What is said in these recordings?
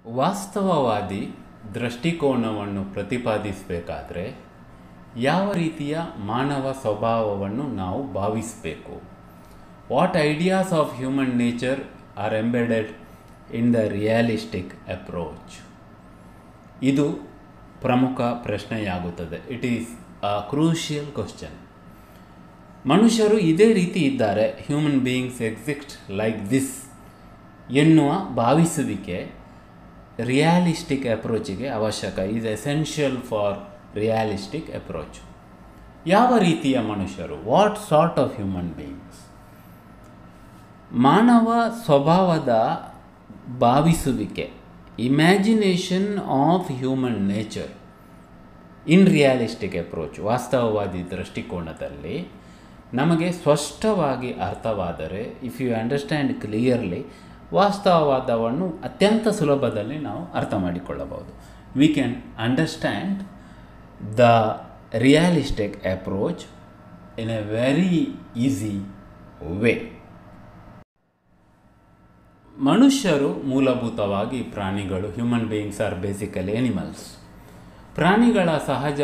ವಾಸ್ತವವಾದಿ ದೃಷ್ಟಿಕೋನವನ್ನು ಪ್ರತಿಪಾದಿಸಬೇಕಾದ್ರೆ ಯಾವ ರೀತಿಯ ಮಾನವ ಸ್ವಭಾವವನ್ನು ನಾವು ಭಾವಿಸಬೇಕು? What ideas of human nature are embedded in the realistic approach? ಇದು ಪ್ರಮುಖ ಪ್ರಶ್ನೆಯಾಗುತ್ತದೆ. It is a crucial question. ಮನುಷ್ಯರು ಇದೇ ರೀತಿ ಇದ್ದಾರೆ, human beings exist like this ಎನ್ನುವ ಭಾವಿಸುವಿಕೆ ರಿಯಾಲಿಸ್ಟಿಕ್ ಅಪ್ರೋಚಿಗೆ ಅವಶ್ಯಕ. Is essential for realistic approach. ಯಾವ ರೀತಿಯ ಮನುಷ್ಯರು? What sort of human beings? ಮಾನವ ಸ್ವಭಾವದ ಭಾವಿಸುವಿಕೆ, imagination of human nature in realistic approach, ವಾಸ್ತವವಾದಿ ದೃಷ್ಟಿಕೋನದಲ್ಲಿ ನಮಗೆ ಸ್ಪಷ್ಟವಾಗಿ ಅರ್ಥವಾದರೆ, ಇಫ್ ಯು ಅಂಡರ್ಸ್ಟ್ಯಾಂಡ್ ಕ್ಲಿಯರ್ಲಿ, ವಾಸ್ತವವಾದವನ್ನು ಅತ್ಯಂತ ಸುಲಭದಲ್ಲಿ ನಾವು ಅರ್ಥ ಮಾಡಿಕೊಳ್ಳಬಹುದು. We can understand the realistic approach in a very easy way. ಮನುಷ್ಯರು ಮೂಲಭೂತವಾಗಿ ಪ್ರಾಣಿಗಳು. Human beings are basically animals. ಪ್ರಾಣಿಗಳ ಸಹಜ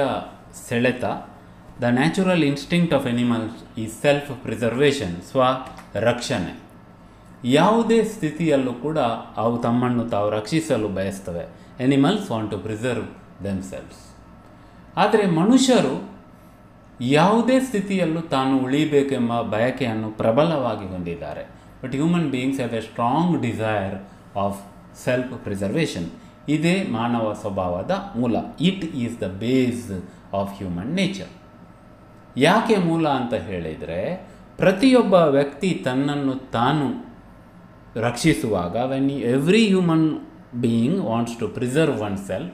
ಸೆಳೆತ, the natural instinct of animals is self preservation, ಸ್ವರಕ್ಷಣೆ. ಯಾವುದೇ ಸ್ಥಿತಿಯಲ್ಲೂ ಕೂಡ ಅವು ತಮ್ಮನ್ನು ತಾವು ರಕ್ಷಿಸಲು ಬಯಸ್ತವೆ. Animals want to preserve themselves. ಆದರೆ ಮನುಷ್ಯರು ಯಾವುದೇ ಸ್ಥಿತಿಯಲ್ಲೂ ತಾನು ಉಳಿಬೇಕೆಂಬ ಬಯಕೆಯನ್ನು ಪ್ರಬಲವಾಗಿ ಹೊಂದಿದ್ದಾರೆ. But human beings have a strong desire of self preservation. ಇದೇ ಮಾನವ ಸ್ವಭಾವದ ಮೂಲ. It is the base of human nature. ಯಾಕೆ ಮೂಲ ಅಂತ ಹೇಳಿದರೆ, ಪ್ರತಿಯೊಬ್ಬ ವ್ಯಕ್ತಿ ತನ್ನನ್ನು ತಾನು ರಕ್ಷಿಸುವಾಗ, when every human being wants to preserve oneself,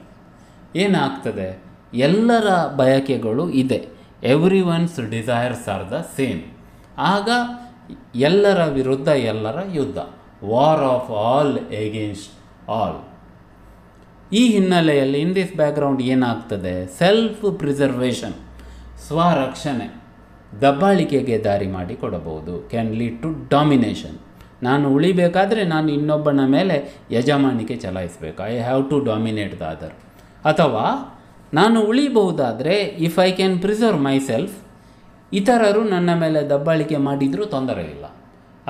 ಏನಾಗ್ತದೆ? ಎಲ್ಲರ ಬಯಕೆಗಳು ಇದೆ. Everyone's desires are the same. ಆಗ ಎಲ್ಲರ ವಿರುದ್ಧ ಎಲ್ಲರ ಯುದ್ಧ, war of all against all. ಈ ಹಿನ್ನೆಲೆಯಲ್ಲಿ ಇನ್ ದಿಸ್ ಬ್ಯಾಕ್ಗ್ರೌಂಡ್ ಏನಾಗ್ತದೆ? ಸೆಲ್ಫ್ ಪ್ರಿಸರ್ವೇಷನ್, ಸ್ವರಕ್ಷಣೆ, ದಬ್ಬಾಳಿಕೆಗೆ ದಾರಿ ಮಾಡಿಕೊಡಬಹುದು. Can lead to domination. ನಾನು ಉಳಿಬೇಕಾದ್ರೆ ನಾನು ಇನ್ನೊಬ್ಬನ ಮೇಲೆ ಯಜಮಾನಿಕೆ ಚಲಾಯಿಸಬೇಕು. I have to dominate the other. ಅಥವಾ ನಾನು ಉಳಿಬಹುದಾದರೆ, if I can preserve myself, ಇತರರು ನನ್ನ ಮೇಲೆ ದಬ್ಬಾಳಿಕೆ ಮಾಡಿದರೂ ತೊಂದರೆ ಇಲ್ಲ.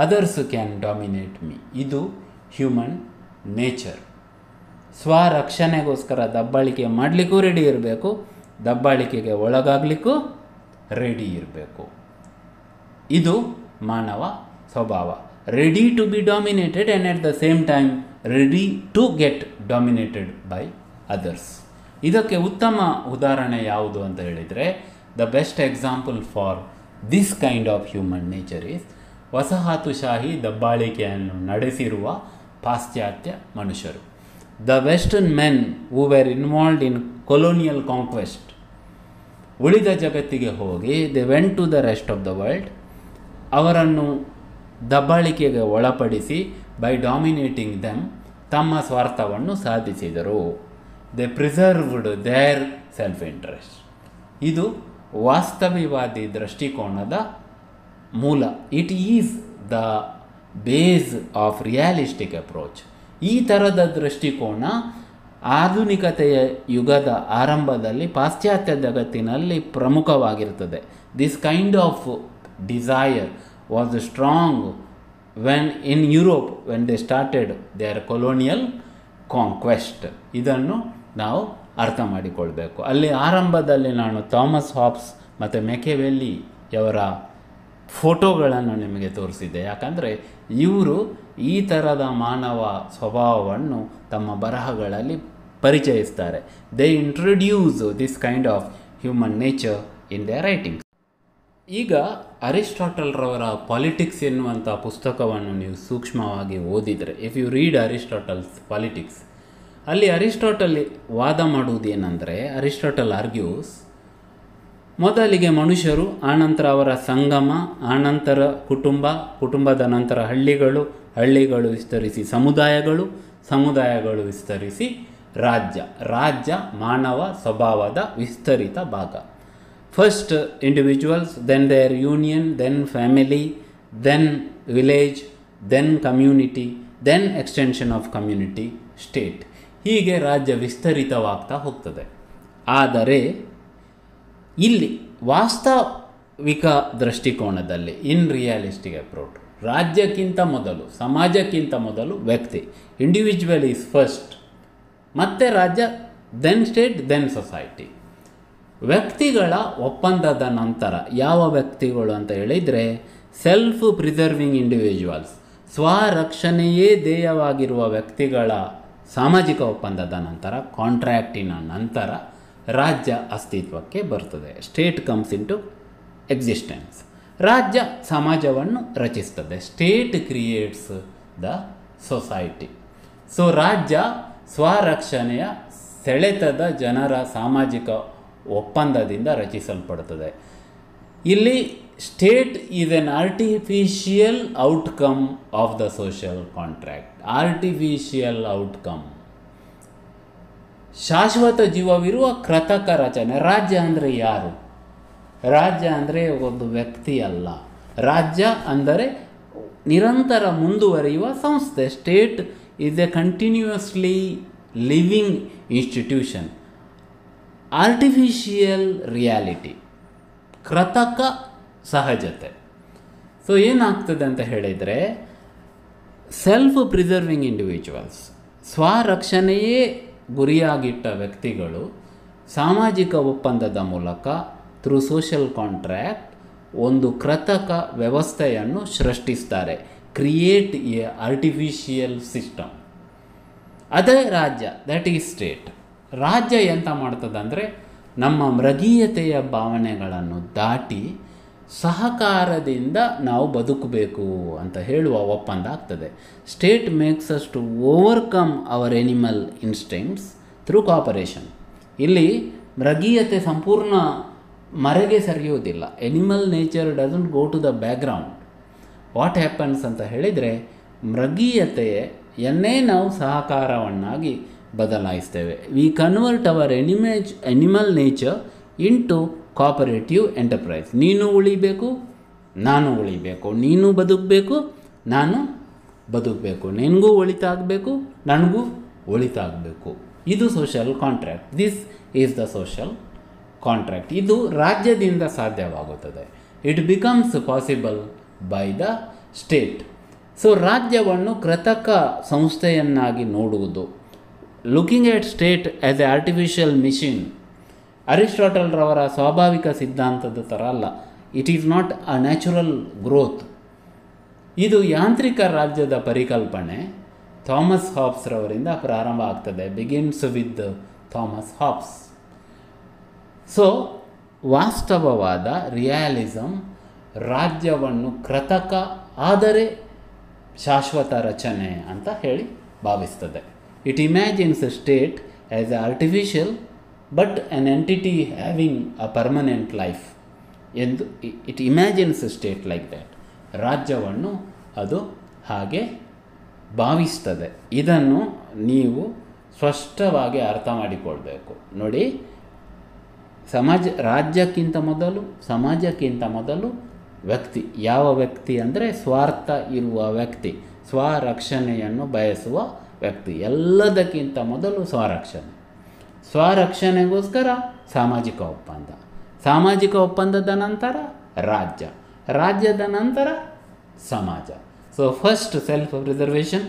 Others can dominate me. ಇದು ಹ್ಯೂಮನ್ ನೇಚರ್. ಸ್ವರಕ್ಷಣೆಗೋಸ್ಕರ ದಬ್ಬಾಳಿಕೆ ಮಾಡಲಿಕ್ಕೂ ರೆಡಿ ಇರಬೇಕು, ದಬ್ಬಾಳಿಕೆಗೆ ಒಳಗಾಗಲಿಕ್ಕೂ ರೆಡಿ ಇರಬೇಕು. ಇದು ಮಾನವ ಸ್ವಭಾವ. Ready to be dominated and at the same time ready to get dominated by others. ಇದಕ್ಕೆ ಉತ್ತಮ ಉದಾಹರಣೆ ಯಾವುದು ಅಂತ ಹೇಳಿದರೆ, the best example for this kind of human nature is ವಸಾಹತುಶಾಹಿ ದಬ್ಬಾಳಿಕೆಯನ್ನು ನಡೆಸಿರುವ ಪಾಶ್ಚಾತ್ಯ ಮನುಷ್ಯರು. The western men who were involved in colonial conquest. ಉಳಿದ ಜಗತ್ತಿಗೆ ಹೋಗಿ they went to the rest of the world. ಅವರನ್ನು ದಬ್ಬಾಳಿಕೆಗೆ ಒಳಪಡಿಸಿ ಬೈ ಡಾಮಿನೇಟಿಂಗ್ ದೆಮ್ ತಮ್ಮ ಸ್ವಾರ್ಥವನ್ನು ಸಾಧಿಸಿದರು. ದೆ ಪ್ರಿಸರ್ವ್ಡ್ ದೇರ್ ಸೆಲ್ಫ್ ಇಂಟ್ರೆಸ್ಟ್. ಇದು ವಾಸ್ತವಿಕವಾದಿ ದೃಷ್ಟಿಕೋನದ ಮೂಲ. It is the base of realistic approach. ಈ ಥರದ ದೃಷ್ಟಿಕೋನ ಆಧುನಿಕತೆಯ ಯುಗದ ಆರಂಭದಲ್ಲಿ ಪಾಶ್ಚಾತ್ಯ ಜಗತ್ತಿನಲ್ಲಿ ಪ್ರಮುಖವಾಗಿರುತ್ತದೆ. This kind of desire was strong when in Europe when they started their colonial conquest. ಇದನ್ನು ನಾವು ಅರ್ಥ ಮಾಡಿಕೊಳ್ಬೇಕು. ಅಲ್ಲಿ ಆರಂಭದಲ್ಲಿ ನಾನು ಥಾಮಸ್ ಹಾಬ್ಸ್ ಮತ್ತು ಮೆಕೆವೆಲ್ಲಿಯವರ ಫೋಟೋಗಳನ್ನು ನಿಮಗೆ ತೋರಿಸಿದ್ದೆ. ಯಾಕಂದರೆ ಇವರು ಈ ಥರದ ಮಾನವ ಸ್ವಭಾವವನ್ನು ತಮ್ಮ ಬರಹಗಳಲ್ಲಿ ಪರಿಚಯಿಸ್ತಾರೆ. They introduce this kind of human nature in their writings. ಈಗ ಅರಿಸ್ಟಾಟಲ್ರವರ ಪಾಲಿಟಿಕ್ಸ್ ಎನ್ನುವಂಥ ಪುಸ್ತಕವನ್ನು ನೀವು ಸೂಕ್ಷ್ಮವಾಗಿ ಓದಿದರೆ, if you read Aristotle's Politics, ಅಲ್ಲಿ ಅರಿಸ್ಟಾಟಲ್ ವಾದ ಮಾಡುವುದೇನೆಂದರೆ, ಅರಿಸ್ಟಾಟಲ್ ಆರ್ಗ್ಯೂಸ್, ಮೊದಲಿಗೆ ಮನುಷ್ಯರು, ಆನಂತರ ಅವರ ಸಂಗಮ, ಆನಂತರ ಕುಟುಂಬ, ಕುಟುಂಬದ ನಂತರ ಹಳ್ಳಿಗಳು, ಹಳ್ಳಿಗಳು ವಿಸ್ತರಿಸಿ ಸಮುದಾಯಗಳು, ಸಮುದಾಯಗಳು ವಿಸ್ತರಿಸಿ ರಾಜ್ಯ, ರಾಜ್ಯ ಮಾನವ ಸ್ವಭಾವದ ವಿಸ್ತರಿತ ಭಾಗ. First individuals, then their union, then family, then village, then community, then extension of community, state. ಹೀಗೆ ರಾಜ್ಯ ವಿಸ್ತರಿತವಾಗ್ತಾ ಹೋಗ್ತದೆ. ಆದರೆ ಇಲ್ಲಿ ವಾಸ್ತವಿಕ ದೃಷ್ಟಿಕೋನದಲ್ಲಿ ಇನ್ ರಿಯಾಲಿಸ್ಟಿಕ್ ಅಪ್ರೋಚ್ ರಾಜ್ಯಕ್ಕಿಂತ ಮೊದಲು, ಸಮಾಜಕ್ಕಿಂತ ಮೊದಲು ವ್ಯಕ್ತಿ, ಇಂಡಿವಿಜುವಲ್ ಈಸ್ ಫಸ್ಟ್, ಮತ್ತು ರಾಜ್ಯ, ದೆನ್ ಸ್ಟೇಟ್, ದೆನ್ ಸೊಸೈಟಿ. ವ್ಯಕ್ತಿಗಳ ಒಪ್ಪಂದದ ನಂತರ ಯಾವ ವ್ಯಕ್ತಿಗಳು ಅಂತ ಹೇಳಿದರೆ ಸೆಲ್ಫ್ ಪ್ರಿಸರ್ವಿಂಗ್ ಇಂಡಿವಿಜುವಲ್ಸ್, ಸ್ವರಕ್ಷಣೆಯೇ ಧ್ಯೇಯವಾಗಿರುವ ವ್ಯಕ್ತಿಗಳ ಸಾಮಾಜಿಕ ಒಪ್ಪಂದದ ನಂತರ, ಕಾಂಟ್ರ್ಯಾಕ್ಟಿನ ನಂತರ ರಾಜ್ಯ ಅಸ್ತಿತ್ವಕ್ಕೆ ಬರ್ತದೆ. State comes into existence. ರಾಜ್ಯ ಸಮಾಜವನ್ನು ರಚಿಸ್ತದೆ. State creates the society. So ರಾಜ್ಯ ಸ್ವರಕ್ಷಣೆಯ ಸೆಳೆತದ ಜನರ ಸಾಮಾಜಿಕ ಒಪ್ಪಂದದಿಂದ ರಚಿಸಲ್ಪಡುತ್ತದೆ. ಇಲ್ಲಿ state is an artificial outcome of the social contract. Artificial outcome, ಶಾಶ್ವತ ಜೀವವಿರುವ ಕೃತಕ ರಚನೆ. ರಾಜ್ಯ ಅಂದರೆ ಯಾರು? ರಾಜ್ಯ ಅಂದರೆ ಒಂದು ವ್ಯಕ್ತಿ ಅಲ್ಲ. ರಾಜ್ಯ ಅಂದರೆ ನಿರಂತರ ಮುಂದುವರಿಯುವ ಸಂಸ್ಥೆ. State is A continuously living institution. Artificial reality, ಕೃತಕ ಸಹಜತೆ. ಸೊ ಏನಾಗ್ತದೆ ಅಂತ ಹೇಳಿದರೆ, ಸೆಲ್ಫ್ ಪ್ರಿಸರ್ವಿಂಗ್ ಇಂಡಿವಿಜುವಲ್ಸ್, ಸ್ವರಕ್ಷಣೆಯೇ ಗುರಿಯಾಗಿಟ್ಟ ವ್ಯಕ್ತಿಗಳು ಸಾಮಾಜಿಕ ಒಪ್ಪಂದದ ಮೂಲಕ ಥ್ರೂ ಸೋಷಿಯಲ್ ಕಾಂಟ್ರ್ಯಾಕ್ಟ್ ಒಂದು ಕೃತಕ ವ್ಯವಸ್ಥೆಯನ್ನು ಸೃಷ್ಟಿಸ್ತಾರೆ. Create a artificial system. ಅದೇ ರಾಜ್ಯ, ದಟ್ ಈಸ್ ಸ್ಟೇಟ್. ರಾಜ್ಯ ಎಂತ ಮಾಡ್ತದೆ ಅಂದರೆ ನಮ್ಮ ಮೃಗೀಯತೆಯ ಭಾವನೆಗಳನ್ನು ದಾಟಿ ಸಹಕಾರದಿಂದ ನಾವು ಬದುಕಬೇಕು ಅಂತ ಹೇಳುವ ಒಪ್ಪಂದ ಆಗ್ತದೆ. State makes us to overcome our animal instincts through cooperation. ಇಲ್ಲಿ ಮೃಗೀಯತೆ ಸಂಪೂರ್ಣ ಮರೆಗೆ ಸರಿಯುವುದಿಲ್ಲ. Animal nature doesn't go to the background. What happens ಅಂತ ಹೇಳಿದರೆ, ಮೃಗೀಯತೆಯನ್ನೇ ನಾವು ಸಹಕಾರವನ್ನಾಗಿ ಬದಲಾಯಿಸ್ತೇವೆ. We convert our animal nature into cooperative enterprise. ನೀನು ಉಳಿಬೇಕು, ನಾನು ಉಳಿಬೇಕು, ನೀನು ಬದುಕಬೇಕು, ನಾನು ಬದುಕಬೇಕು, ನಿನಗೂ ಒಳಿತಾಗಬೇಕು, ನನಗೂ ಒಳಿತಾಗಬೇಕು. ಇದು social contract. This is the social contract. ಇದು ರಾಜ್ಯದಿಂದ ಸಾಧ್ಯವಾಗುತ್ತದೆ. It becomes possible by the state. So ರಾಜ್ಯವನ್ನು ಕೃತಕ ಸಂಸ್ಥೆಯನ್ನಾಗಿ ನೋಡುವುದು, looking at state as a artificial machine. Aristotle ರವರ ಸ್ವಾಭಾವಿಕ ಸಿದ್ಧಾಂತದ ಥರ ಅಲ್ಲ. It is not a natural growth. ಇದು ಯಾಂತ್ರಿಕ ರಾಜ್ಯದ ಪರಿಕಲ್ಪನೆ ಥಾಮಸ್ ಹಾಬ್ಸ್ ರವರಿಂದ ಪ್ರಾರಂಭ ಆಗ್ತದೆ. Begins with Thomas Hobbes. So ವಾಸ್ತವವಾದ ರಿಯಾಲಿಸಮ್ ರಾಜ್ಯವನ್ನು ಕೃತಕ ಆದರೆ ಶಾಶ್ವತ ರಚನೆ ಅಂತ ಹೇಳಿ ಭಾವಿಸ್ತದೆ. It imagines a state as a artificial but an entity having a permanent life ಎಂದು it imagines a state like that. ರಾಜ್ಯವನ್ನು ಅದು ಹಾಗೆ ಭಾವಿಸ್ತದೆ. ಇದನ್ನು ನೀವು ಸ್ಪಷ್ಟವಾಗಿ ಅರ್ಥ ಮಾಡಿಕೊಳ್ಬೇಕು. ನೋಡಿ, ರಾಜ್ಯಕ್ಕಿಂತ ಮೊದಲು, ಸಮಾಜಕ್ಕಿಂತ ಮೊದಲು ವ್ಯಕ್ತಿ. ಯಾವ ವ್ಯಕ್ತಿ ಅಂದರೆ ಸ್ವಾರ್ಥ ಇರುವ ವ್ಯಕ್ತಿ, ಸ್ವರಕ್ಷಣೆಯನ್ನು ಬಯಸುವ ವ್ಯಕ್ತಿ. ಎಲ್ಲದಕ್ಕಿಂತ ಮೊದಲು ಸ್ವರಕ್ಷಣೆ. ಸ್ವರಕ್ಷಣೆಗೋಸ್ಕರ ಸಾಮಾಜಿಕ ಒಪ್ಪಂದ, ಸಾಮಾಜಿಕ ಒಪ್ಪಂದದ ನಂತರ ರಾಜ್ಯ, ರಾಜ್ಯದ ನಂತರ ಸಮಾಜ. So first self preservation.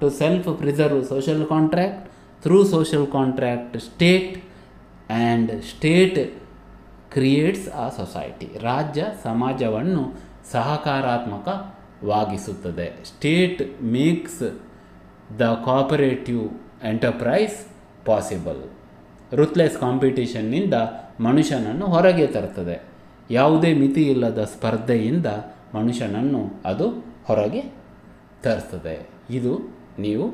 To self preserve social contract, through social contract state, and state creates a society. ರಾಜ್ಯ ಸಮಾಜವನ್ನು ಸಹಕಾರಾತ್ಮಕವಾಗಿಸುತ್ತದೆ. State makes the cooperative enterprise possible. Ruthless ಕಾಂಪಿಟೇಷನ್ನಿಂದ ಮನುಷ್ಯನನ್ನು ಹೊರಗೆ ತರುತ್ತದೆ. ಯಾವುದೇ ಮಿತಿ ಇಲ್ಲದ ಸ್ಪರ್ಧೆಯಿಂದ ಮನುಷ್ಯನನ್ನು ಅದು ಹೊರಗೆ ತರ್ತದೆ. ಇದು ನೀವು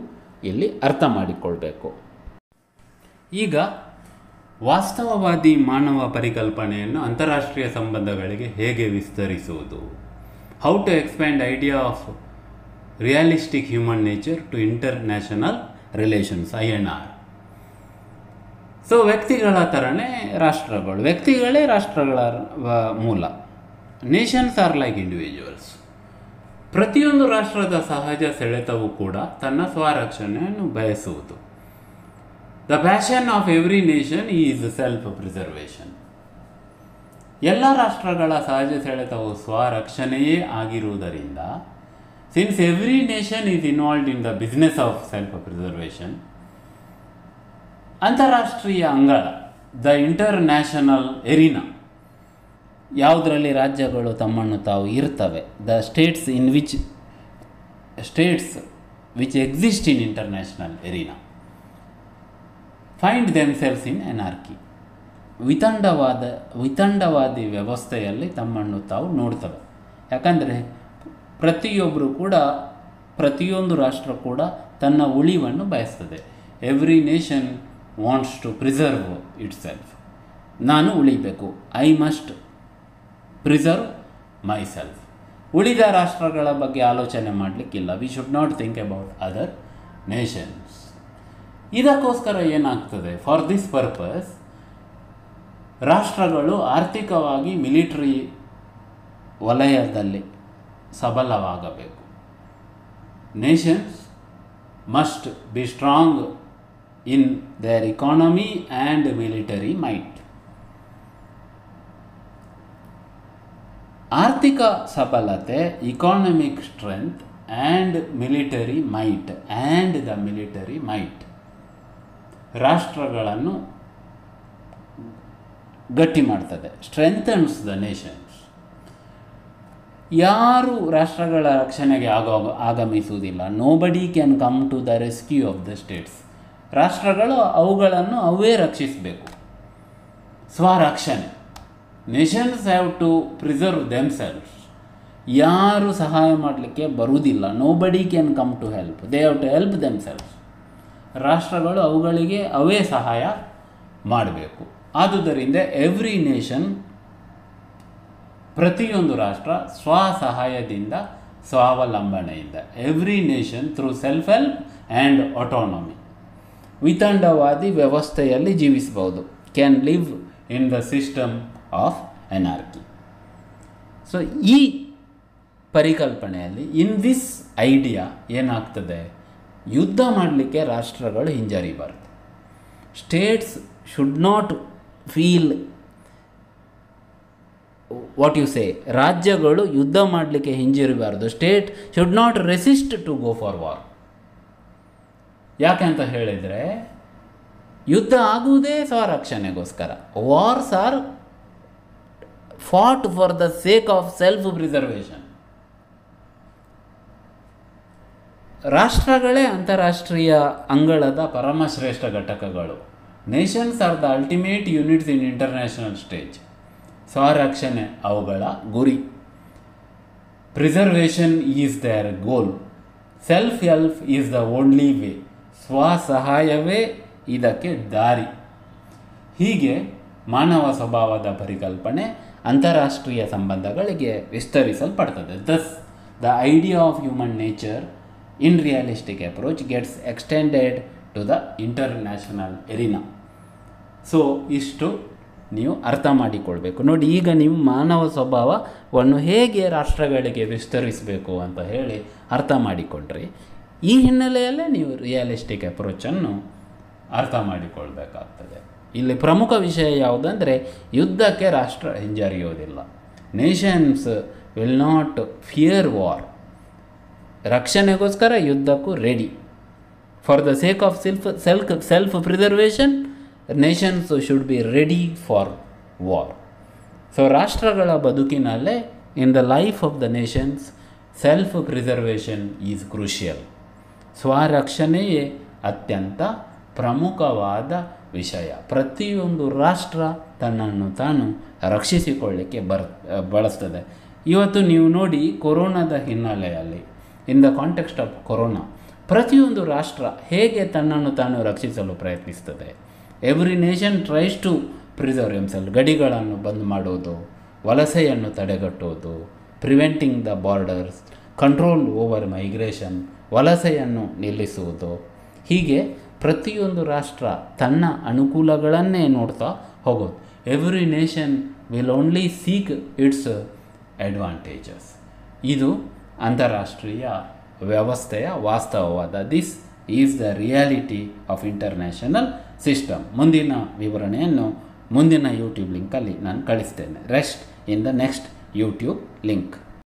ಇಲ್ಲಿ ಅರ್ಥ ಮಾಡಿಕೊಳ್ಬೇಕು. ಈಗ ವಾಸ್ತವವಾದಿ ಮಾನವ ಪರಿಕಲ್ಪನೆಯನ್ನು ಅಂತಾರಾಷ್ಟ್ರೀಯ ಸಂಬಂಧಗಳಿಗೆ ಹೇಗೆ ವಿಸ್ತರಿಸುವುದು? How to expand idea of realistic human nature to international relations, INR. So ವ್ಯಕ್ತಿಗಳ ಥರನೇ ರಾಷ್ಟ್ರಗಳು, ವ್ಯಕ್ತಿಗಳೇ ರಾಷ್ಟ್ರಗಳ ಮೂಲ. Nations are like individuals. ಪ್ರತಿಯೊಂದು ರಾಷ್ಟ್ರದ ಸಹಜ ಸೆಳೆತವೂ ಕೂಡ ತನ್ನ ಸ್ವರಕ್ಷಣೆಯನ್ನು ಬಯಸುವುದು. The passion of every nation is self preservation. ಎಲ್ಲ ರಾಷ್ಟ್ರಗಳ ಸಹಜ ಸೆಳೆತವು ಸ್ವರಕ್ಷಣೆಯೇ ಆಗಿರುವುದರಿಂದ, since every nation is involved in the business of self preservation, ಅಂತಾರಾಷ್ಟ್ರೀಯ ಅಂಗಳ ದ ಇಂಟರ್ನ್ಯಾಷನಲ್ ಎರಿನಾ, ಯಾವುದರಲ್ಲಿ ರಾಜ್ಯಗಳು ತಮ್ಮನ್ನು ತಾವು ಇರ್ತವೆ, the states which exist in international arena find themselves in anarchy, ವಿತಂಡವಾದಿ ವ್ಯವಸ್ಥೆಯಲ್ಲಿ ತಮ್ಮನ್ನು ತಾವು ನೋಡ್ತವೆ. ಯಾಕಂದರೆ ಪ್ರತಿಯೊಂದು ರಾಷ್ಟ್ರ ಕೂಡ ತನ್ನ ಉಳಿವನ್ನು ಬಯಸ್ತದೆ. Every nation wants to preserve itself. ನಾನು ಉಳಿಬೇಕು, I must preserve myself. ಉಳಿದ ರಾಷ್ಟ್ರಗಳ ಬಗ್ಗೆ ಆಲೋಚನೆ ಮಾಡಲಿಕ್ಕಿಲ್ಲ. We should not think about other nations. ಇದಕ್ಕೋಸ್ಕರ ಏನಾಗ್ತದೆ, ಫಾರ್ ದಿಸ್ ಪರ್ಪಸ್ ರಾಷ್ಟ್ರಗಳು ಆರ್ಥಿಕವಾಗಿ ಮಿಲಿಟರಿ ವಲಯದಲ್ಲಿ ಸಬಲವಾಗಬೇಕು. Nations must be strong in their economy and military might. ಆರ್ಥಿಕ ಸಬಲತೆ, economic strength and military might ರಾಷ್ಟ್ರಗಳನ್ನು ಗಟ್ಟಿ ಮಾಡ್ತದೆ. Strengthens the nations. ಯಾರು ರಾಷ್ಟ್ರಗಳ ರಕ್ಷಣೆಗೆ ಆಗಮಿಸುವುದಿಲ್ಲ. Nobody can come to the rescue of the states. ರಾಷ್ಟ್ರಗಳು ಅವುಗಳನ್ನು ಅವೇ ರಕ್ಷಿಸಬೇಕು. ಸ್ವರಕ್ಷಣೆ. Nations have to preserve themselves. ಯಾರು ಸಹಾಯ ಮಾಡಲಿಕ್ಕೆ ಬರುವುದಿಲ್ಲ. Nobody can come to help. They have to help themselves. ರಾಷ್ಟ್ರಗಳು ಅವುಗಳಿಗೆ ಅವೇ ಸಹಾಯ ಮಾಡಬೇಕು. ಆದುದರಿಂದ ಎವ್ರಿ ನೇಷನ್, ಪ್ರತಿಯೊಂದು ರಾಷ್ಟ್ರ ಸ್ವಸಹಾಯದಿಂದ, ಸ್ವಾವಲಂಬನೆಯಿಂದ, every nation through self help and autonomy, ವಿತಂಡವಾದಿ ವ್ಯವಸ್ಥೆಯಲ್ಲಿ ಜೀವಿಸಬಹುದು. Can live in the system of anarchy. So ಈ ಪರಿಕಲ್ಪನೆಯಲ್ಲಿ, ಇನ್ ದಿಸ್ ಐಡಿಯಾ ಏನಾಗ್ತದೆ, ಯುದ್ಧ ಮಾಡಲಿಕ್ಕೆ ರಾಷ್ಟ್ರಗಳು ಹಿಂಜರಿಬಾರ್ದು. States should not feel what you say, ರಾಜ್ಯಗಳು ಯುದ್ಧ ಮಾಡಲಿಕ್ಕೆ ಹಿಂಜರಿಬಾರ್ದು. State should not resist to go for war. ಯಾಕೆ ಅಂತ ಹೇಳಿದರೆ, ಯುದ್ಧ ಆಗುವುದೇ ಸ್ವರಕ್ಷಣೆಗೋಸ್ಕರ. Wars are fought for the sake of self preservation. ರಾಷ್ಟ್ರಗಳೇ ಅಂತಾರಾಷ್ಟ್ರೀಯ ಅಂಗಳದ ಪರಮಶ್ರೇಷ್ಠ ಘಟಕಗಳು. Nations are the ultimate units in international stage. ಸ್ವರಕ್ಷಣೆ ಅವುಗಳ ಗುರಿ. Preservation is their goal. Self help is the only way. ಸ್ವಸಹಾಯವೇ ಇದಕ್ಕೆ ದಾರಿ. ಹೀಗೆ ಮಾನವ ಸ್ವಭಾವದ ಪರಿಕಲ್ಪನೆ ಅಂತಾರಾಷ್ಟ್ರೀಯ ಸಂಬಂಧಗಳಿಗೆ ವಿಸ್ತರಿಸಲ್ಪಡ್ತದೆ. Thus the idea of human nature in realistic approach gets extended to the international arena. So ಇಷ್ಟು ನೀವು ಅರ್ಥ ಮಾಡಿಕೊಳ್ಬೇಕು. ನೋಡಿ, ಈಗ ನೀವು ಮಾನವ ಸ್ವಭಾವವನ್ನು ಹೇಗೆ ರಾಷ್ಟ್ರಗಳಿಗೆ ವಿಸ್ತರಿಸಬೇಕು ಅಂತ ಹೇಳಿ ಅರ್ಥ ಮಾಡಿಕೊಂಡ್ರಿ. ಈ ಹಿನ್ನೆಲೆಯಲ್ಲೇ ನೀವು ರಿಯಲಿಸ್ಟಿಕ್ ಅಪ್ರೋಚನ್ನು ಅರ್ಥ ಮಾಡಿಕೊಳ್ಬೇಕಾಗ್ತದೆ. ಇಲ್ಲಿ ಪ್ರಮುಖ ವಿಷಯ ಯಾವುದಂದರೆ, ಯುದ್ಧಕ್ಕೆ ರಾಷ್ಟ್ರ ಹಿಂಜರಿಯೋದಿಲ್ಲ. Nations will not fear war. ರಕ್ಷಣೆಗೋಸ್ಕರ ಯುದ್ಧಕ್ಕೂ ready. For the sake of self preservation, nations should be ready for war. So ರಾಷ್ಟ್ರಗಳ ಬದುಕಿನಲ್ಲೇ, in the life of the nations, self preservation is crucial. ಸ್ವರಕ್ಷಣೆಯೇ ಅತ್ಯಂತ ಪ್ರಮುಖವಾದ ವಿಷಯ. ಪ್ರತಿಯೊಂದು ರಾಷ್ಟ್ರ ತನ್ನನ್ನು ತಾನು ರಕ್ಷಿಸಿಕೊಳ್ಳಲಿಕ್ಕೆ ಬಳಸ್ತದೆ. ಇವತ್ತು ನೀವು ನೋಡಿ, ಕೊರೋನಾದ ಹಿನ್ನೆಲೆಯಲ್ಲಿ, in the context of corona, ಪ್ರತಿಯೊಂದು ರಾಷ್ಟ್ರ ಹೇಗೆ ತನ್ನನ್ನು ತಾನು ರಕ್ಷಿಸಲು ಪ್ರಯತ್ನಿಸ್ತದೆ. Every nation tries to preserve himself. ಗಡಿಗಳನ್ನು ಬಂದ್ ಮಾಡೋದು, ವಲಸೆಯನ್ನು ತಡೆಗಟ್ಟುವುದು, preventing the borders, control over migration, ವಲಸೆಯನ್ನು ನಿಲ್ಲಿಸುವುದು. ಹೀಗೆ ಪ್ರತಿಯೊಂದು ರಾಷ್ಟ್ರ ತನ್ನ ಅನುಕೂಲಗಳನ್ನೇ ನೋಡ್ತಾ ಹೋಗೋದು. Every nation will only seek its advantages. ಇದು ಅಂತಾರಾಷ್ಟ್ರೀಯ ವ್ಯವಸ್ಥೆಯ ವಾಸ್ತವವಾದ. This is the reality of international system. ಮುಂದಿನ ವಿವರಣೆಯನ್ನು ಮುಂದಿನ ಯೂಟ್ಯೂಬ್ ಲಿಂಕಲ್ಲಿ ನಾನು ಕಳಿಸ್ತೇನೆ. Rest in the next YouTube link.